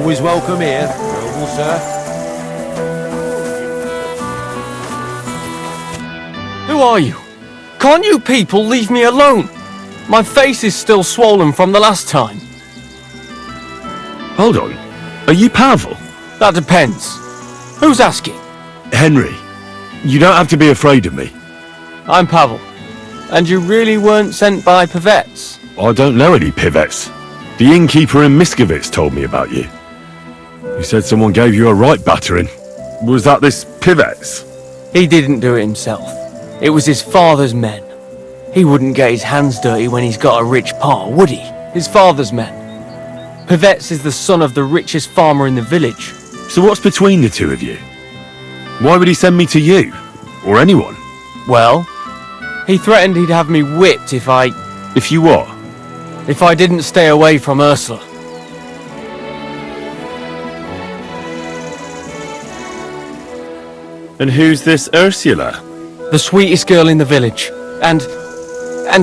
Always welcome here, noble sir. Who are you? Can't you people leave me alone? My face is still swollen from the last time. Hold on. Are you Pavel? That depends. Who's asking? Henry, you don't have to be afraid of me. I'm Pavel. And you really weren't sent by Pivets? I don't know any Pivets. The innkeeper in Miskovitz told me about you. He said someone gave you a right battering. Was that this Pivets? He didn't do it himself. It was his father's men. He wouldn't get his hands dirty when he's got a rich pa, would he? His father's men. Pivets is the son of the richest farmer in the village. So what's between the two of you? Why would he send me to you? Or anyone? Well, he threatened he'd have me whipped if I... If you what? If I didn't stay away from Ursula. And who's this Ursula? The sweetest girl in the village. And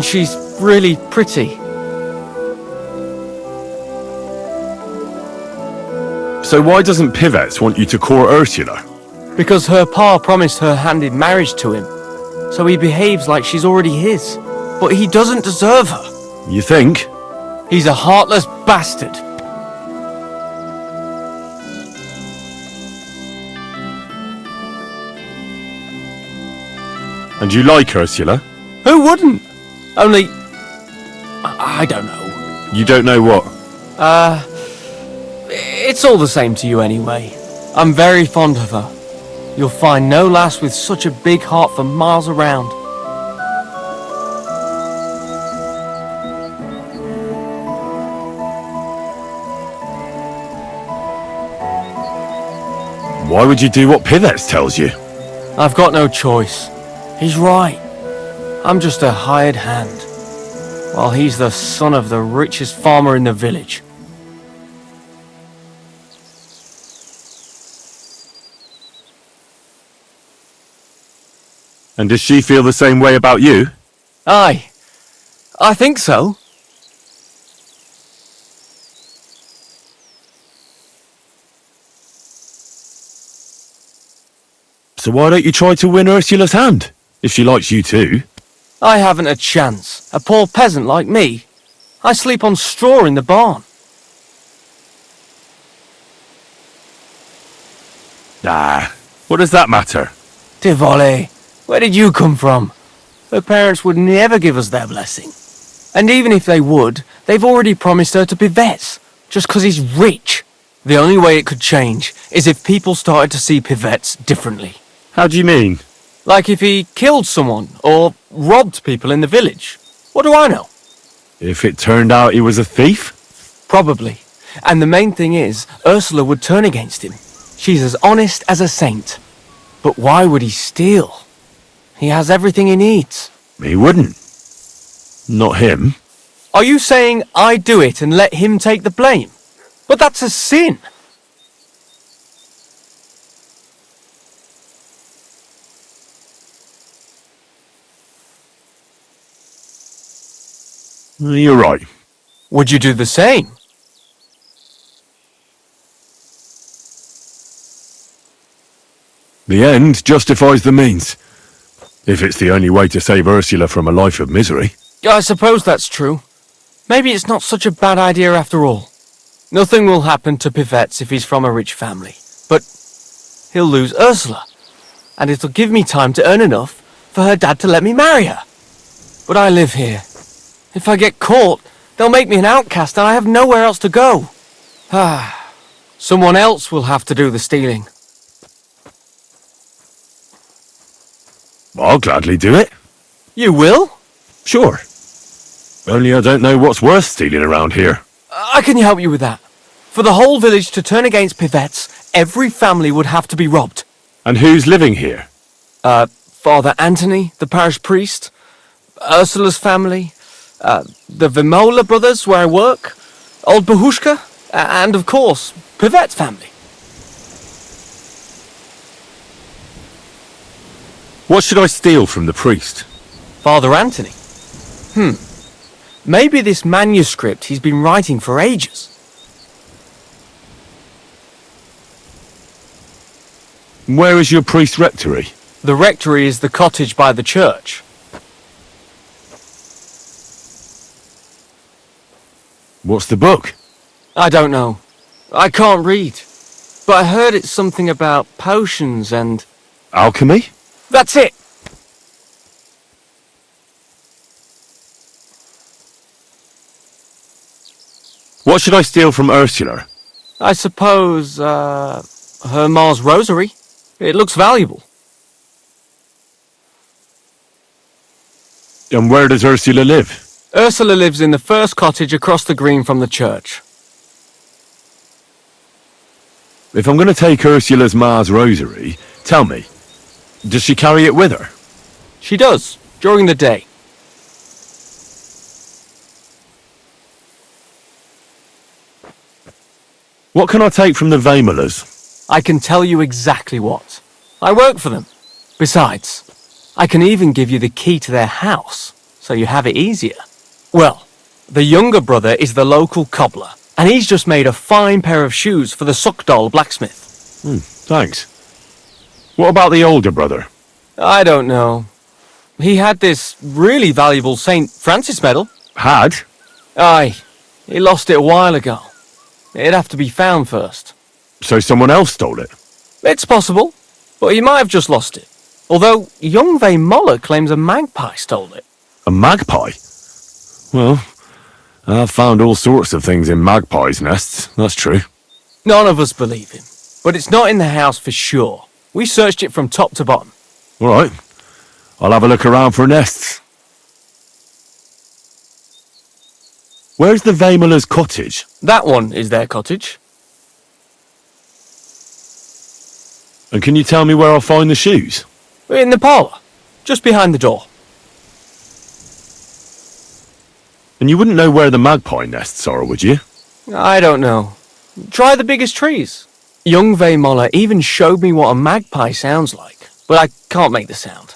she's really pretty. So why doesn't Pivets want you to court Ursula? Because her pa promised her hand in marriage to him. So he behaves like she's already his. But he doesn't deserve her. You think? He's a heartless bastard. And you like Ursula? Who wouldn't? Only... I don't know. You don't know what? It's all the same to you anyway. I'm very fond of her. You'll find no lass with such a big heart for miles around. Why would you do what Pivets tells you? I've got no choice. He's right. I'm just a hired hand, while he's the son of the richest farmer in the village. And does she feel the same way about you? Aye, I think so. So why don't you try to win Ursula's hand, if she likes you too? I haven't a chance. A poor peasant like me. I sleep on straw in the barn. Nah, what does that matter? Tivoli, where did you come from? Her parents would never give us their blessing. And even if they would, they've already promised her to Pivets, just 'cause he's rich. The only way it could change is if people started to see Pivets differently. How do you mean? Like if he killed someone, or robbed people in the village. What do I know? If it turned out he was a thief? Probably. And the main thing is, Ursula would turn against him. She's as honest as a saint. But why would he steal? He has everything he needs. He wouldn't. Not him. Are you saying I do it and let him take the blame? But that's a sin. You're right. Would you do the same? The end justifies the means. If it's the only way to save Ursula from a life of misery. I suppose that's true. Maybe it's not such a bad idea after all. Nothing will happen to Pivets if he's from a rich family. But he'll lose Ursula. And it'll give me time to earn enough for her dad to let me marry her. But I live here. If I get caught, they'll make me an outcast and I have nowhere else to go. Someone else will have to do the stealing. I'll gladly do it. You will? Sure. Only I don't know what's worth stealing around here. I can help you with that. For the whole village to turn against Pivets, every family would have to be robbed. And who's living here? Father Anthony, the parish priest, Ursula's family, the Vimola brothers where I work, old Bahushka, and of course, Pivet's family. What should I steal from the priest? Father Anthony? Maybe this manuscript he's been writing for ages. Where is your priest rectory? The rectory is the cottage by the church. What's the book? I don't know. I can't read. But I heard it's something about potions and... Alchemy? That's it! What should I steal from Ursula? I suppose, her Ma's rosary. It looks valuable. And where does Ursula live? Ursula lives in the first cottage across the green from the church. If I'm going to take Ursula's Ma's rosary, tell me, does she carry it with her? She does, during the day. What can I take from the Vamelers? I can tell you exactly what. I work for them. Besides, I can even give you the key to their house, so you have it easier. Well, the younger brother is the local cobbler, and he's just made a fine pair of shoes for the Suckdoll blacksmith. Thanks. What about the older brother? I don't know. He had this really valuable St. Francis medal. Had? Aye, he lost it a while ago. It'd have to be found first. So someone else stole it? It's possible, but he might have just lost it. Although young Moller claims a magpie stole it. A magpie? Well, I've found all sorts of things in magpies' nests, that's true. None of us believe him, but it's not in the house for sure. We searched it from top to bottom. All right, I'll have a look around for nests. Where's the Vamelers' cottage? That one is their cottage. And can you tell me where I'll find the shoes? In the parlour, just behind the door. And you wouldn't know where the magpie nests are, would you? I don't know. Try the biggest trees. Young Moller even showed me what a magpie sounds like, but I can't make the sound.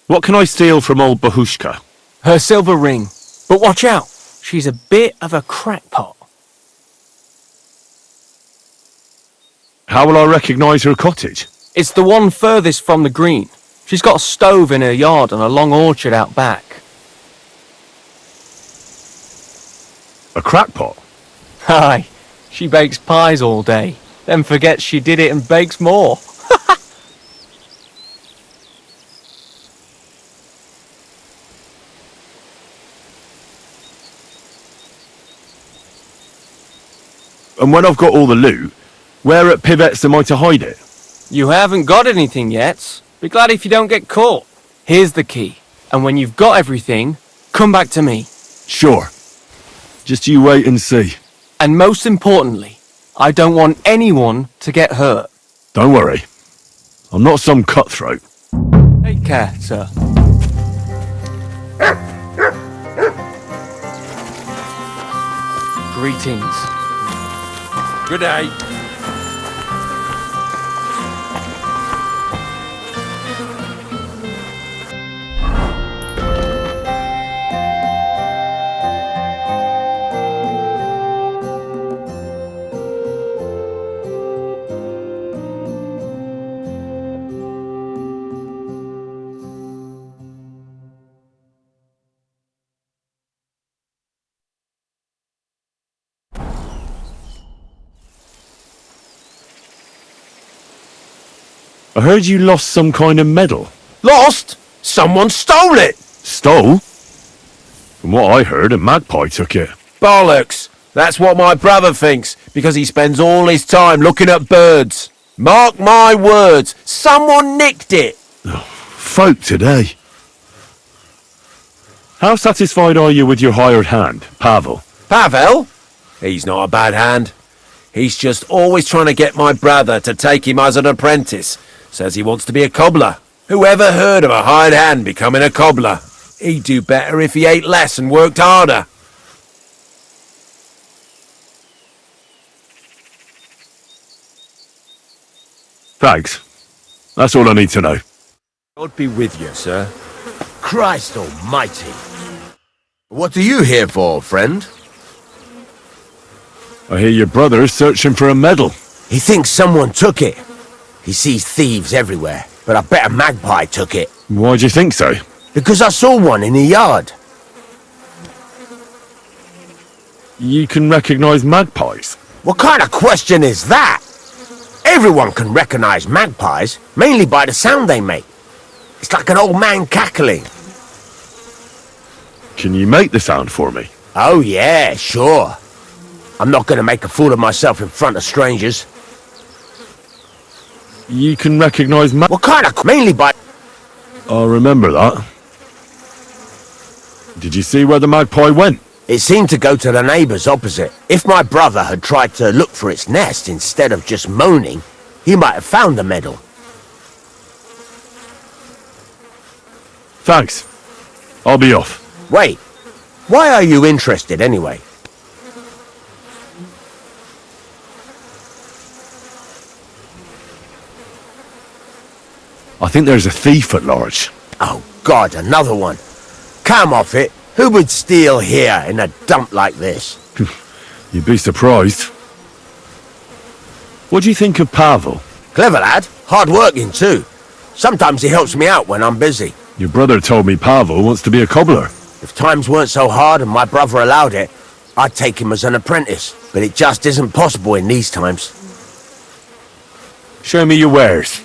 What can I steal from old Bahushka? Her silver ring. But watch out, she's a bit of a crackpot. How will I recognise her cottage? It's the one furthest from the green. She's got a stove in her yard and a long orchard out back. A crackpot? Aye, she bakes pies all day, then forgets she did it and bakes more. And when I've got all the loot, where at Pivet's am I to hide it? You haven't got anything yet. Be glad if you don't get caught. Here's the key, and when you've got everything, come back to me. Sure. Just you wait and see. And most importantly, I don't want anyone to get hurt. Don't worry. I'm not some cutthroat. Take care, sir. Greetings. Good day. I heard you lost some kind of medal. Lost? Someone stole it! Stole? From what I heard, a magpie took it. Bollocks! That's what my brother thinks, because he spends all his time looking at birds. Mark my words, someone nicked it! Folk today. How satisfied are you with your hired hand, Pavel? Pavel? He's not a bad hand. He's just always trying to get my brother to take him as an apprentice. Says he wants to be a cobbler. Who ever heard of a hired hand becoming a cobbler? He'd do better if he ate less and worked harder. Thanks. That's all I need to know. God be with you, sir. Christ almighty. What are you here for, friend? I hear your brother is searching for a medal. He thinks someone took it. He sees thieves everywhere, but I bet a magpie took it. Why do you think so? Because I saw one in the yard. You can recognize magpies? What kind of question is that? Everyone can recognize magpies, mainly by the sound they make. It's like an old man cackling. Can you make the sound for me? Oh yeah, sure. I'm not gonna make a fool of myself in front of strangers. You can recognize What kind of... mainly by... I'll remember that. Did you see where the magpie went? It seemed to go to the neighbours opposite. If my brother had tried to look for its nest instead of just moaning, he might have found the medal. Thanks. I'll be off. Wait, why are you interested anyway? I think there's a thief at large. Oh God, another one. Come off it. Who would steal here in a dump like this? You'd be surprised. What do you think of Pavel? Clever lad. Hard working too. Sometimes he helps me out when I'm busy. Your brother told me Pavel wants to be a cobbler. If times weren't so hard and my brother allowed it, I'd take him as an apprentice. But it just isn't possible in these times. Show me your wares.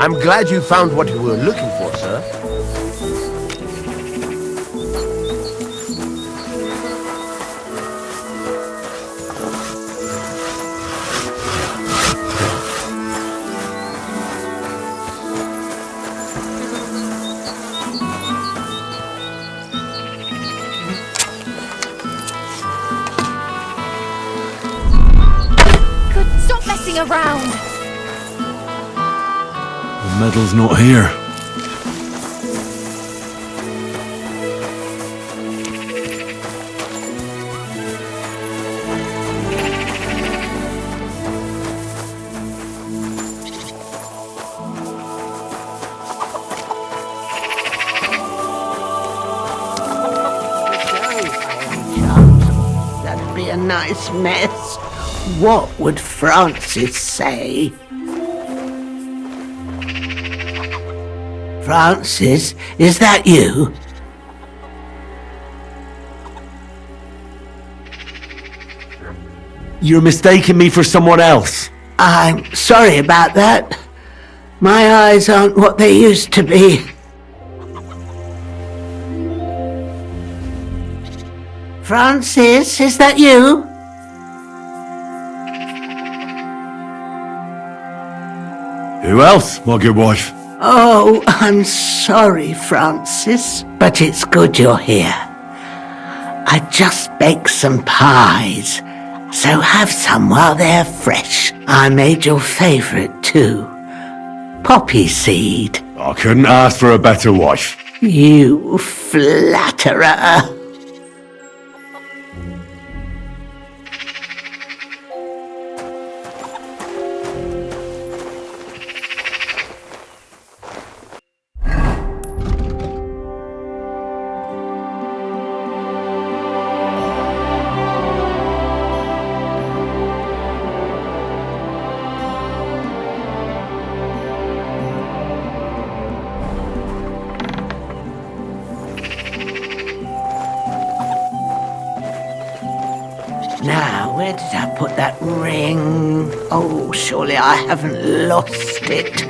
I'm glad you found what you were looking for, sir. Good, stop messing around! The medal's not here. That'd be a nice mess. What would Francis say? Francis, is that you? You're mistaking me for someone else. I'm sorry about that. My eyes aren't what they used to be. Francis, is that you? Who else, my good wife? Oh, I'm sorry, Francis, but it's good you're here. I just baked some pies, so have some while they're fresh. I made your favourite too, poppy seed. I couldn't ask for a better wife. You flatterer. Now, where did I put that ring? Oh, surely I haven't lost it.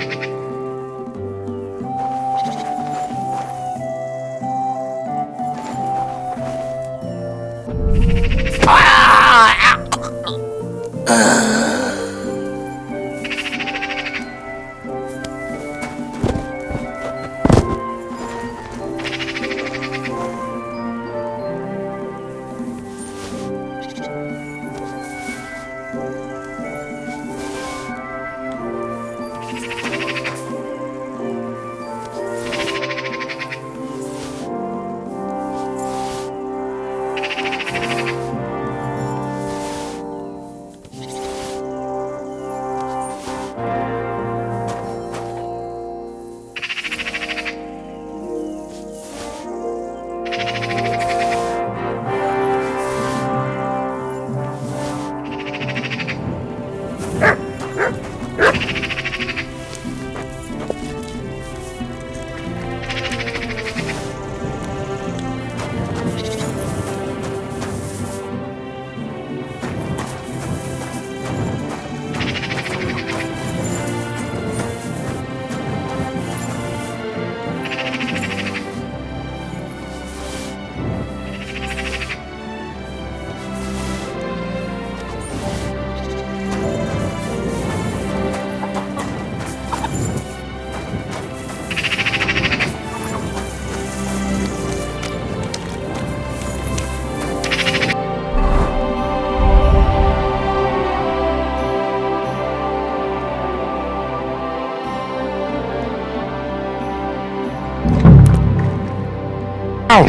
Ow!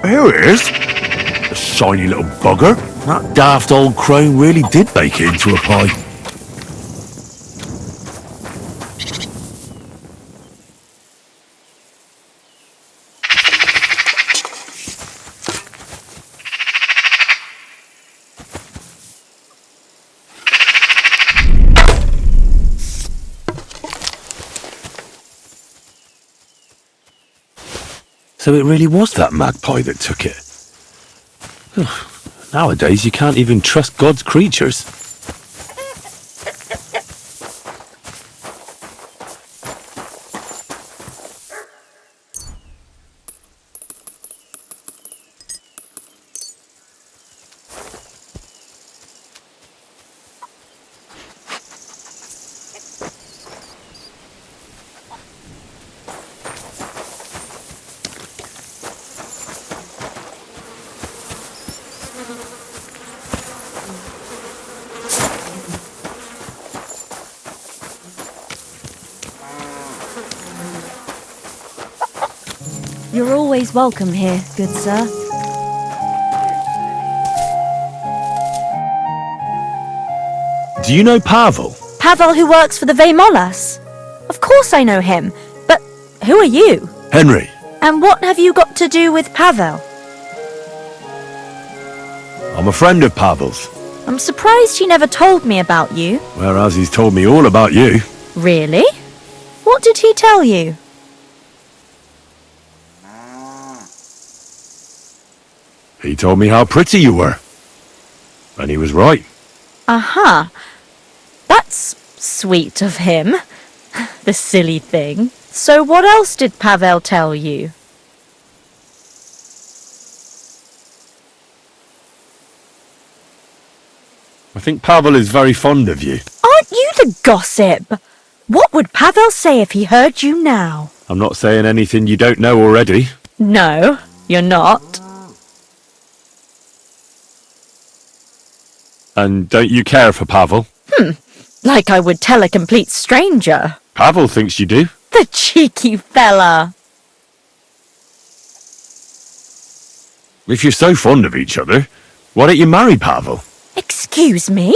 Here it is. The shiny little bugger. That daft old crone really did bake it into a pie. So it really was that magpie that took it. Nowadays, you can't even trust God's creatures. You're always welcome here, good sir. Do you know Pavel? Pavel who works for the Veymolas? Of course I know him, but who are you? Henry. And what have you got to do with Pavel? I'm a friend of Pavel's. I'm surprised he never told me about you. Whereas he's told me all about you. Really? What did he tell you? He told me how pretty you were. And he was right. Aha. That's sweet of him. The silly thing. So what else did Pavel tell you? I think Pavel is very fond of you. Aren't you the gossip? What would Pavel say if he heard you now? I'm not saying anything you don't know already. No, you're not. And don't you care for Pavel? Like I would tell a complete stranger. Pavel thinks you do. The cheeky fella. If you're so fond of each other, why don't you marry Pavel? Excuse me?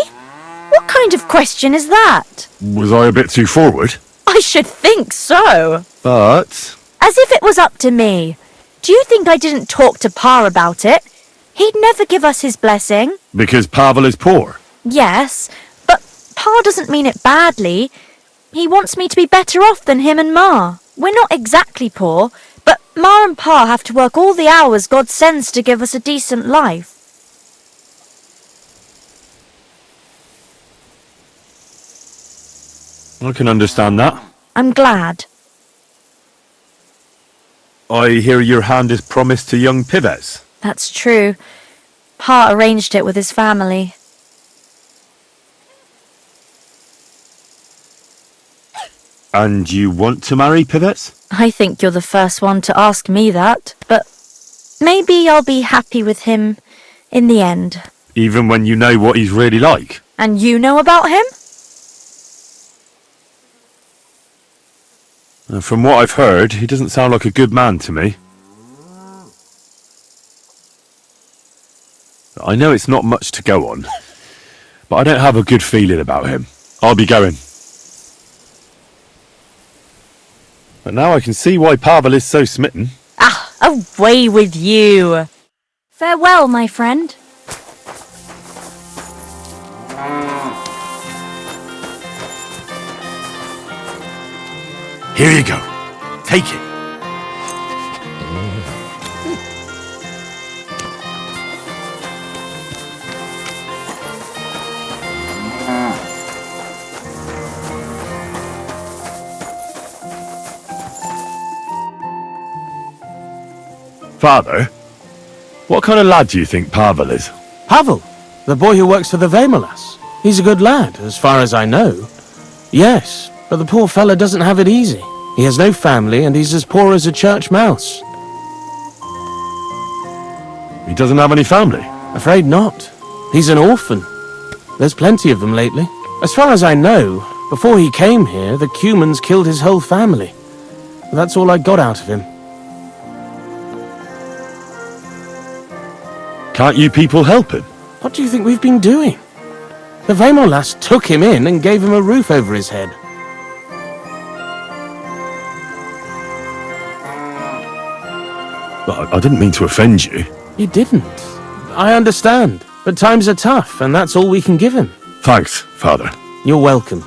What kind of question is that? Was I a bit too forward? I should think so. But... As if it was up to me. Do you think I didn't talk to Pa about it? He'd never give us his blessing. Because Pavel is poor. Yes, but Pa doesn't mean it badly. He wants me to be better off than him and Ma. We're not exactly poor, but Ma and Pa have to work all the hours God sends to give us a decent life. I can understand that. I'm glad. I hear your hand is promised to young Pivets. That's true. Pa arranged it with his family. And you want to marry Pivets? I think you're the first one to ask me that, but maybe I'll be happy with him in the end. Even when you know what he's really like? And you know about him? From what I've heard, he doesn't sound like a good man to me. I know it's not much to go on, but I don't have a good feeling about him. I'll be going. But now I can see why Pavel is so smitten. Ah, away with you! Farewell, my friend. Here you go. Take it. Father, what kind of lad do you think Pavel is? Pavel, the boy who works for the Veymolas. He's a good lad, as far as I know. Yes, but the poor fella doesn't have it easy. He has no family, and he's as poor as a church mouse. He doesn't have any family? Afraid not. He's an orphan. There's plenty of them lately. As far as I know, before he came here, the Cumans killed his whole family. That's all I got out of him. Can't you people help him? What do you think we've been doing? The Vaymor lass took him in and gave him a roof over his head. I didn't mean to offend you. You didn't. I understand. But times are tough, and that's all we can give him. Thanks, Father. You're welcome.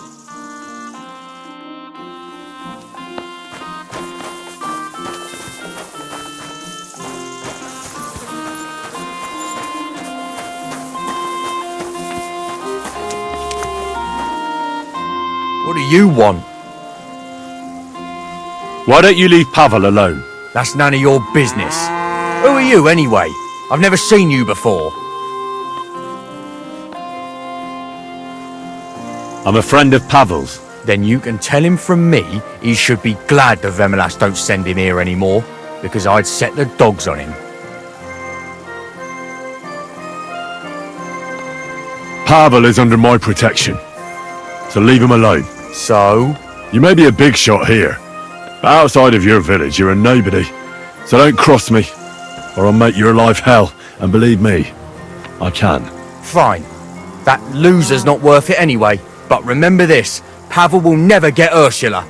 What do you want? Why don't you leave Pavel alone? That's none of your business. Who are you, anyway? I've never seen you before. I'm a friend of Pavel's. Then you can tell him from me he should be glad the Vemelas don't send him here anymore, because I'd set the dogs on him. Pavel is under my protection, so leave him alone. So? You may be a big shot here, but outside of your village you're a nobody. So don't cross me, or I'll make your life hell, and believe me, I can. Fine. That loser's not worth it anyway. But remember this, Pavel will never get Ursula.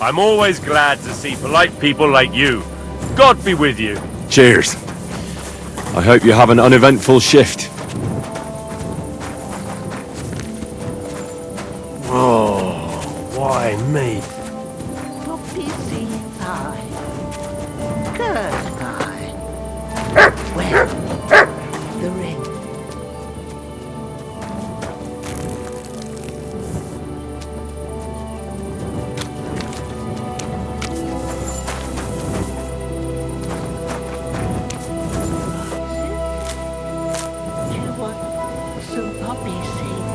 I'm always glad to see polite people like you. God be with you. Cheers. I hope you have an uneventful shift. Oh, why me? You're busy, fine. Good, fine. Well, the ring. Do you want some poppy seed?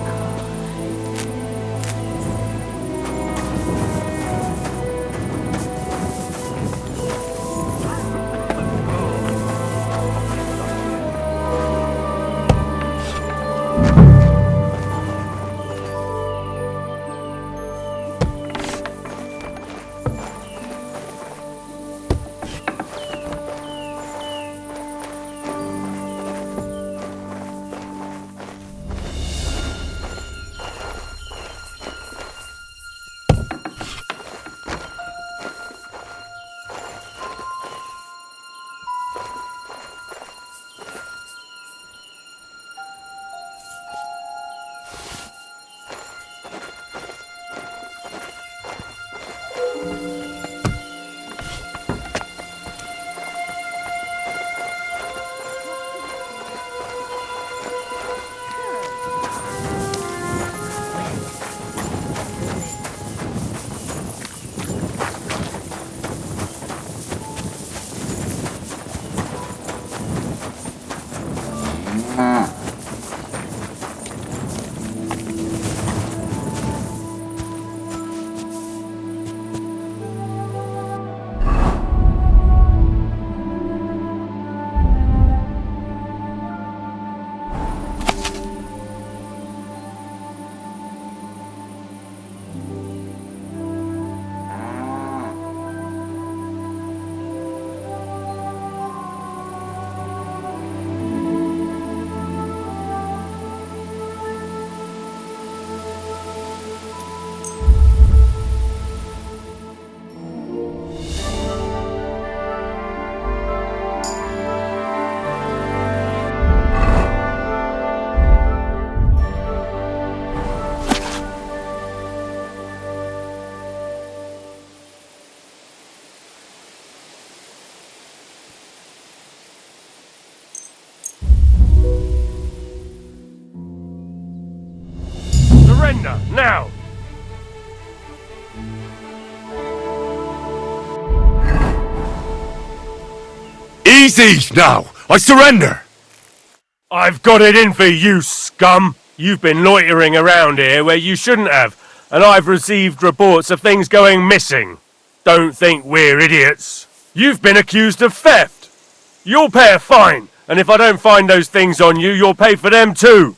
master, now! Easy now! I surrender! I've got it in for you, scum! You've been loitering around here where you shouldn't have, and I've received reports of things going missing. Don't think we're idiots. You've been accused of theft. You'll pay a fine, and if I don't find those things on you, you'll pay for them too.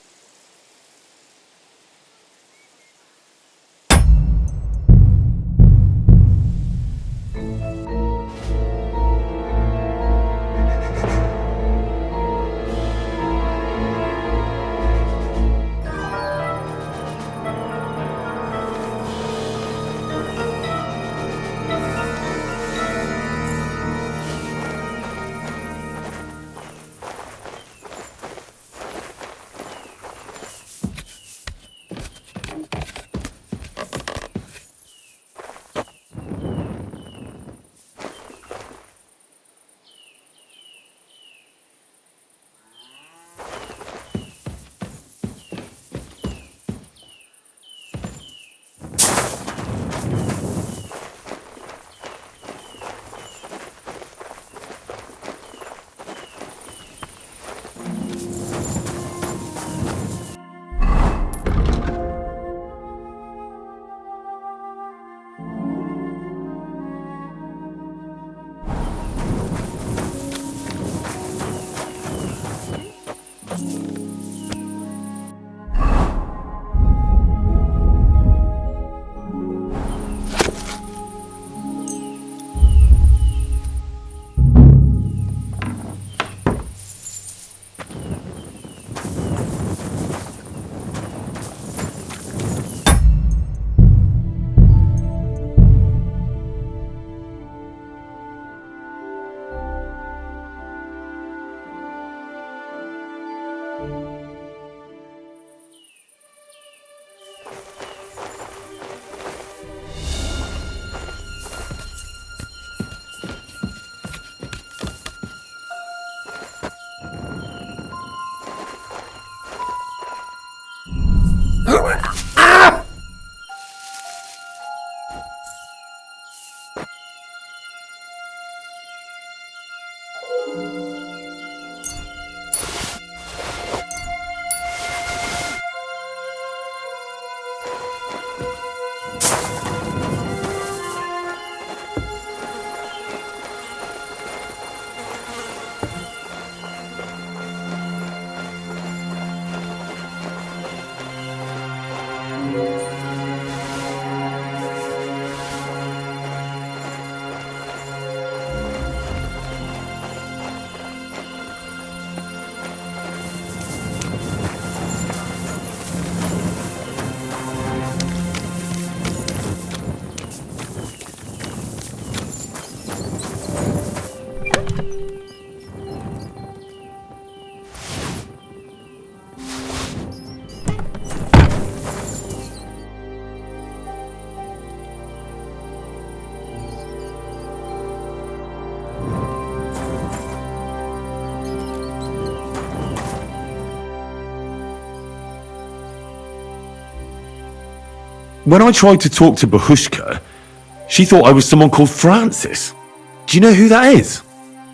When I tried to talk to Bahushka, she thought I was someone called Francis. Do you know who that is?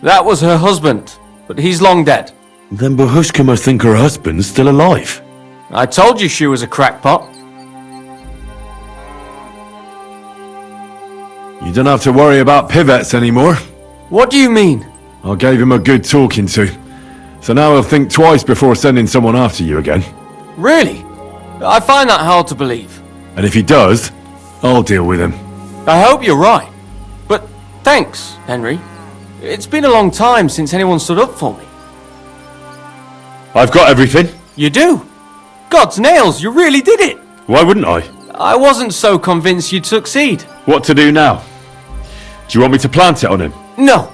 That was her husband, but he's long dead. Then Bahushka must think her husband's still alive. I told you she was a crackpot. You don't have to worry about pivettes anymore. What do you mean? I gave him a good talking to. So now he'll think twice before sending someone after you again. Really? I find that hard to believe. And if he does, I'll deal with him. I hope you're right. But thanks, Henry. It's been a long time since anyone stood up for me. I've got everything. You do? God's nails, you really did it! Why wouldn't I? I wasn't so convinced you'd succeed. What to do now? Do you want me to plant it on him? No.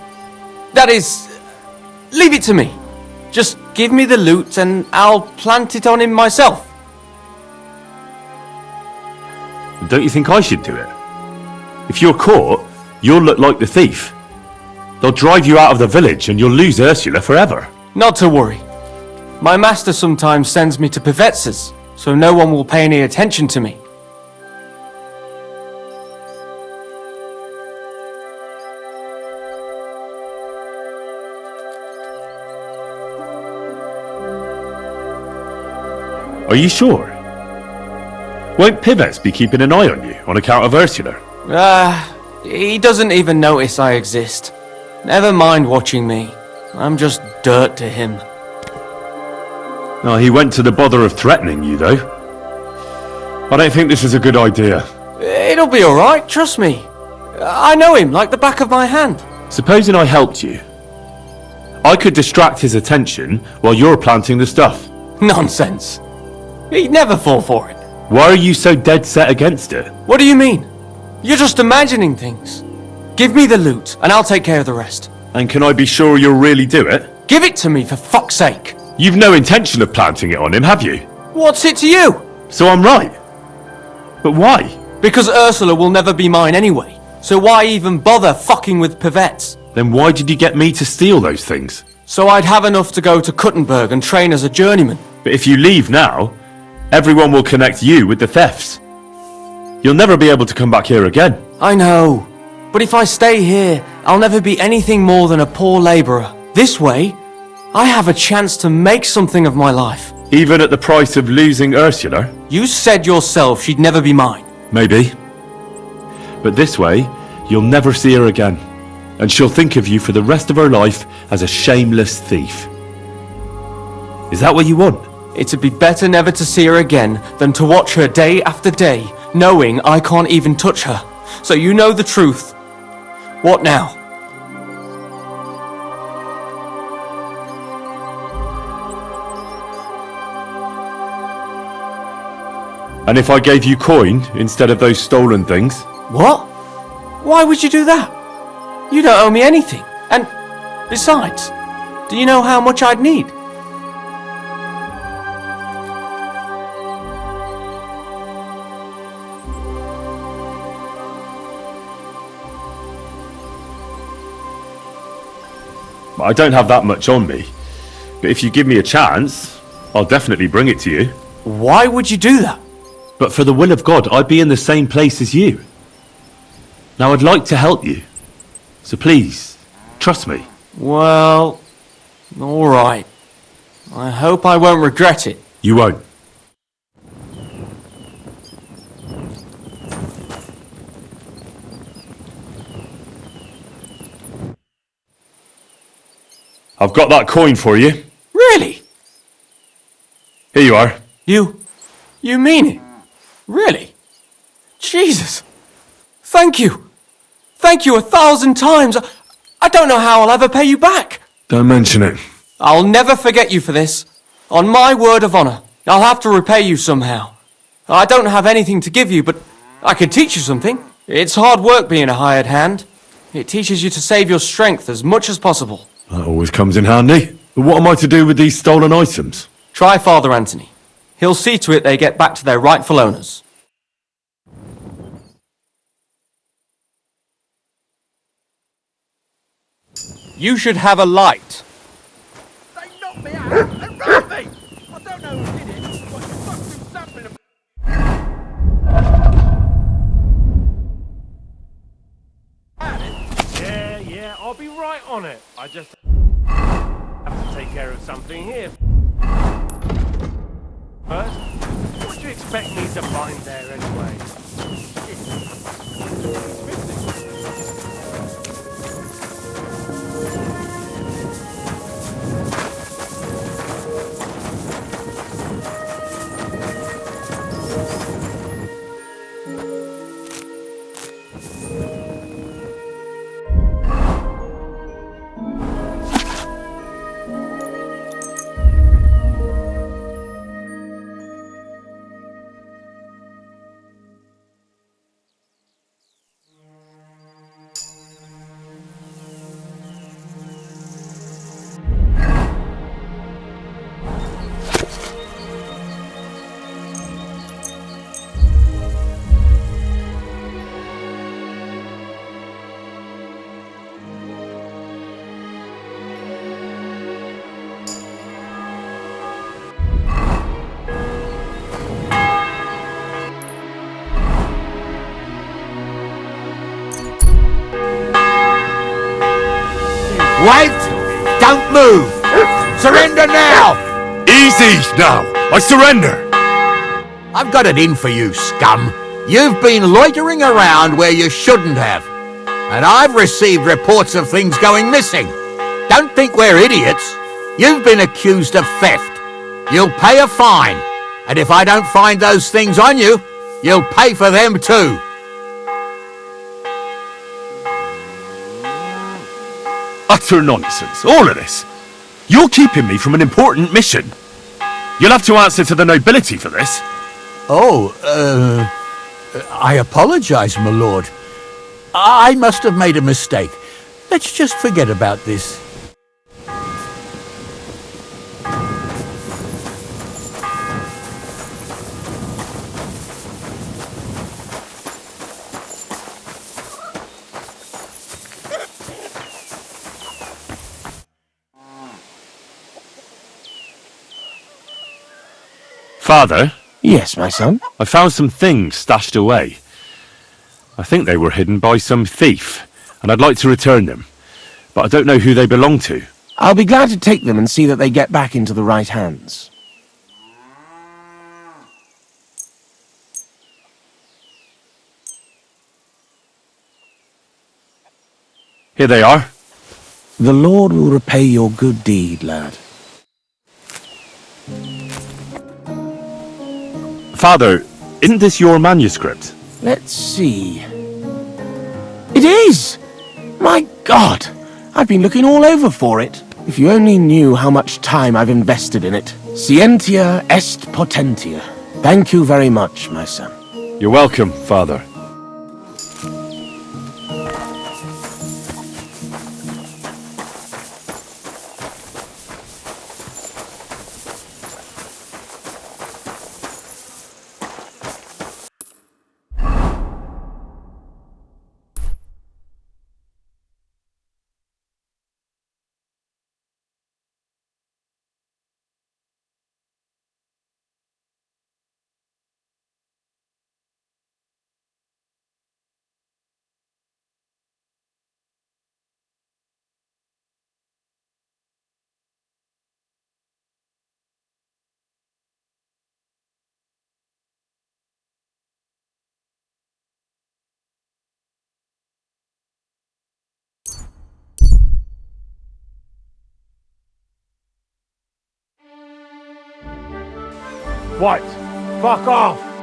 That is... leave it to me. Just give me the loot and I'll plant it on him myself. Don't you think I should do it? If you're caught, you'll look like the thief. They'll drive you out of the village and you'll lose Ursula forever. Not to worry. My master sometimes sends me to Pevets's. so no one will pay any attention to me. Are you sure? Won't Pivets be keeping an eye on you on account of Ursula? He doesn't even notice I exist. Never mind watching me. I'm just dirt to him. No, he went to the bother of threatening you, though. I don't think this is a good idea. It'll be alright, trust me. I know him like the back of my hand. Supposing I helped you, I could distract his attention while you're planting the stuff. Nonsense. He'd never fall for it. Why are you so dead set against it? What do you mean? You're just imagining things. Give me the loot, and I'll take care of the rest. And can I be sure you'll really do it? Give it to me, for fuck's sake. You've no intention of planting it on him, have you? What's it to you? So I'm right. But why? Because Ursula will never be mine anyway. So why even bother fucking with Pivets? Then why did you get me to steal those things? So I'd have enough to go to Kuttenberg and train as a journeyman. But if you leave now, everyone will connect you with the thefts. You'll never be able to come back here again. I know. But if I stay here, I'll never be anything more than a poor labourer. This way, I have a chance to make something of my life. Even at the price of losing Ursula? You said yourself she'd never be mine. Maybe. But this way, you'll never see her again. And she'll think of you for the rest of her life as a shameless thief. Is that what you want? It'd be better never to see her again than to watch her day after day, knowing I can't even touch her. So you know the truth. What now? And if I gave you coin instead of those stolen things? What? Why would you do that? You don't owe me anything. And besides, do you know how much I'd need? I don't have that much on me. But if you give me a chance, I'll definitely bring it to you. Why would you do that? But for the will of God, I'd be in the same place as you. Now I'd like to help you. So please, trust me. Well, alright. I hope I won't regret it. You won't. I've got that coin for you. Really? Here you are. You mean it? Really? Jesus. Thank you. Thank you 1,000 times. I don't know how I'll ever pay you back. Don't mention it. I'll never forget you for this. On my word of honor, I'll have to repay you somehow. I don't have anything to give you, but I can teach you something. It's hard work being a hired hand. It teaches you to save your strength as much as possible. That always comes in handy. But what am I to do with these stolen items? Try Father Anthony. He'll see to it they get back to their rightful owners. You should have a light. They knocked me out and robbed me! I don't know who did it, but you must do something about it. Yeah, I'll be right on it. I just have to take care of something here. First, what do you expect me to find there anyway? Wait! Don't move! Surrender now! Easy now! I surrender! I've got it in for you, scum. You've been loitering around where you shouldn't have. And I've received reports of things going missing. Don't think we're idiots. You've been accused of theft. You'll pay a fine. And if I don't find those things on you, you'll pay for them too. Utter nonsense, all of this. You're keeping me from an important mission. You'll have to answer to the nobility for this. I apologize, my lord. I must have made a mistake. Let's just forget about this. Father, Yes, my son? I found some things stashed away. I think they were hidden by some thief, and I'd like to return them. But I don't know who they belong to. I'll be glad to take them and see that they get back into the right hands. Here they are. The Lord will repay your good deed, lad. Father, isn't this your manuscript? Let's see. It is! My God! I've been looking all over for it. If you only knew how much time I've invested in it. Scientia est potentia. Thank you very much, my son. You're welcome, Father. What? Fuck off!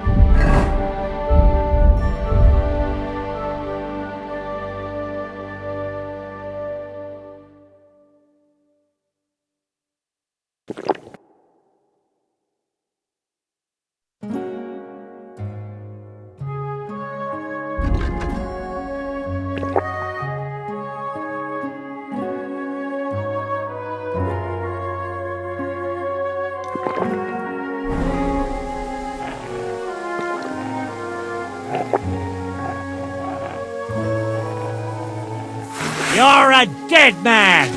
You're a dead man!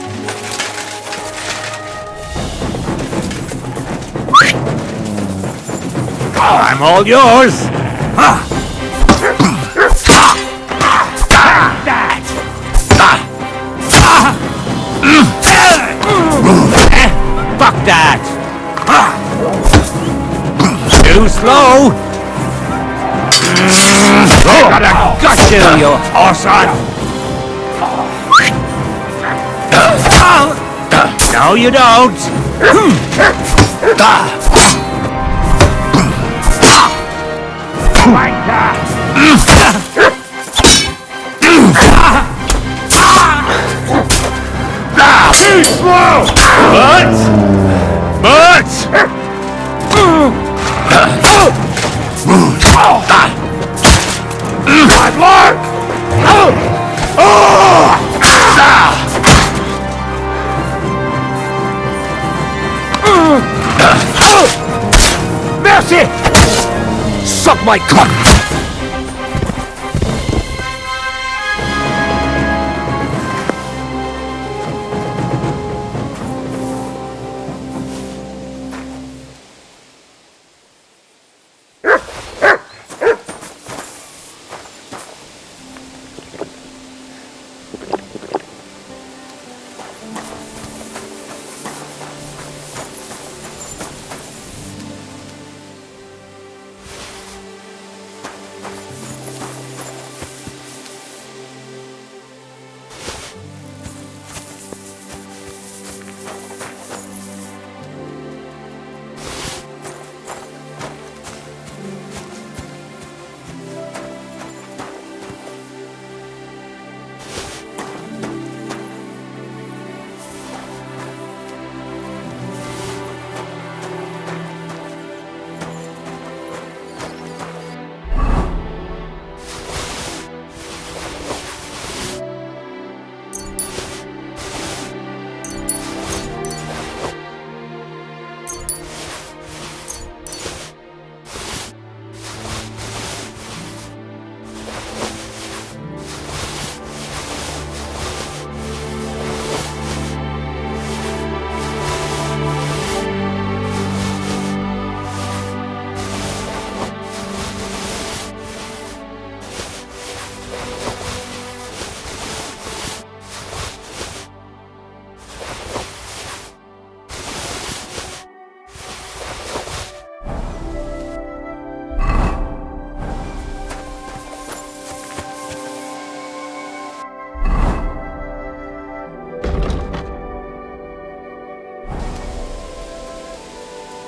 I'm all yours! Fuck that! Too slow! I gotta gut you, you horse-on! No, you don't! Too slow! I've learned! Mercy! Suck my cock!